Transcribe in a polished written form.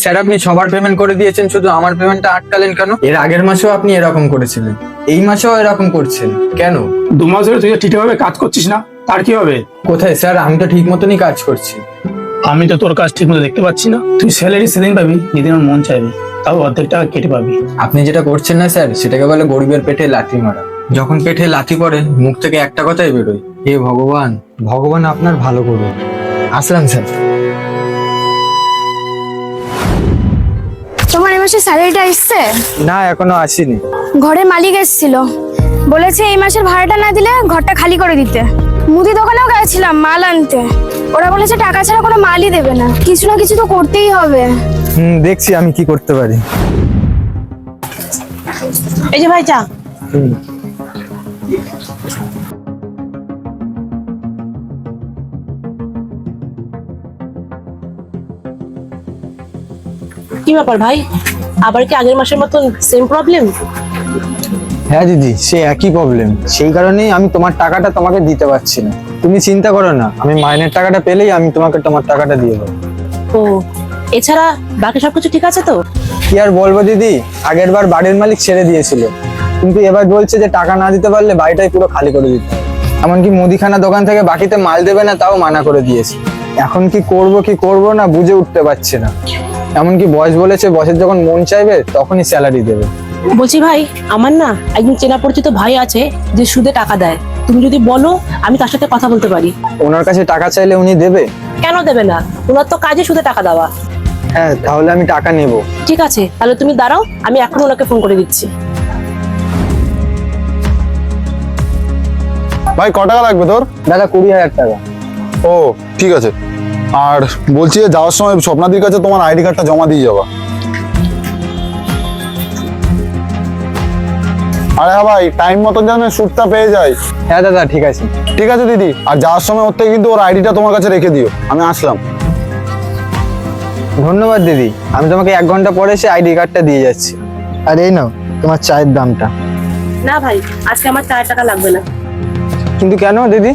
Sir আপনি সবার payment করে দিয়েছেন, শুধু আমার পেমেন্টটা আটকালেন কেন? এর আগের মাসেও আপনি এরকম করেছিলেন, এই মাসেও এরকম করছেন কেন? 2 মাস ধরে তুই ঠিকভাবে কাজ করছিস না, তার কি হবে? কোথায় স্যার, আমি তো ঠিক মতনই কাজ করছি। আমি তো তোর কাজ ঠিক মতো দেখতে পাচ্ছি না। তুই স্যালারি সেদিন পাবি যেদিন ওর মন চাইবে, তাও অর্ধেক টাকা কেটে পাবি। আপনি যেটা করছেন না স্যার, সেটাকে বলে গরিবের পেটে লাথি মারা। যখন পেটে লাথি পড়ে মুখ থেকে একটা কথাই বেরোয়, হে ভগবান, ভগবান আপনার ভালো করুন। আসলাম স্যার। তোমার এই মাসে স্যালারিটা এসছে? না এখনো আসেনি। ঘরে মালিক এসেছিল, বলেছে এই মাসের ভাড়াটা না দিলে ঘরটা খালি করে দিতে। মুদি দোকানেও গেছিলাম মাল আনতে, ওরা বলেছে টাকা ছাড়া কোনো মালই দেবে না। কিছু না কিছু তো করতেই হবে। দেখছি আমি কি করতে পারি। এই যে ভাই চা। কি ব্যাপার ভাই, আবার কি আগের মাসের মতন সেম প্রবলেম? হ্যাঁ দিদি, সে একই প্রবলেম। সেই কারণেই আমি তোমার টাকাটা তোমাকে দিতে পারছি না। তুমি চিন্তা করো না, আমি মাইনের টাকাটা পেলেই আমি তোমাকে তোমার টাকাটা দিয়ে দেবো। ও, এছাড়া বাকি সবকিছু ঠিক আছে তো? কি আর বলবো দিদি, আগের বার বাড়ির মালিক ছেড়ে দিয়েছিল, কিন্তু এবার বলছে যে টাকা না দিতে পারলে বাড়িটাই পুরো খালি করে দিতে হবে। এমনকি মুদিখানা দোকান থেকে বাকিতে মাল দেবে না, তাও মানা করে দিয়েছে। এখন কি করব না বুঝে উঠতে পারছি না। এমনকি বস বলেছে বসের যখন মন চাইবে তখনই স্যালারি দেবে। বলছি ভাই, আমার না একজন চেনা পরিচিত ভাই আছে যে সুদে টাকা দেয়। তুমি যদি বলো আমি তার সাথে কথা বলতে পারি। ওনার কাছে টাকা চাইলে উনি দেবে? কেন দেবে না, ওনার তো কাজে সুদে টাকা দেওয়া। হ্যাঁ, তাহলে আমি টাকা নেব। ঠিক আছে, তাহলে তুমি দাঁড়াও, আমি এখন ওনাকে ফোন করে দিচ্ছি। ভাই ক টাকা লাগবে তোর? দাদা 20,000 টাকা। ও ঠিক আছে। আর বলছি যে যাওয়ার সময় স্বপ্নাদির কাছে তোমার আইডি কার্ডটা জমা দিয়ে যাবা। আরে হ্যাঁ ভাই, টাইম মতন যেন সুদটা পেয়ে যায়। হ্যাঁ দাদা ঠিক আছে। ঠিক আছে দিদি, আর যাওয়ার সময় ওর থেকে কিন্তু ওর আইডিটা তোমার কাছে রেখে দিও। আমি আসলাম। ধন্যবাদ দিদি, আমি তোমাকে 1 ঘন্টা পরে এসে আইডি কার্ডটা দিয়ে যাচ্ছি। আর এই নাও তোমার চায়ের দামটা। না ভাই, আজকে আমার 4 টাকা লাগবে না। কিন্তু কেন দিদি?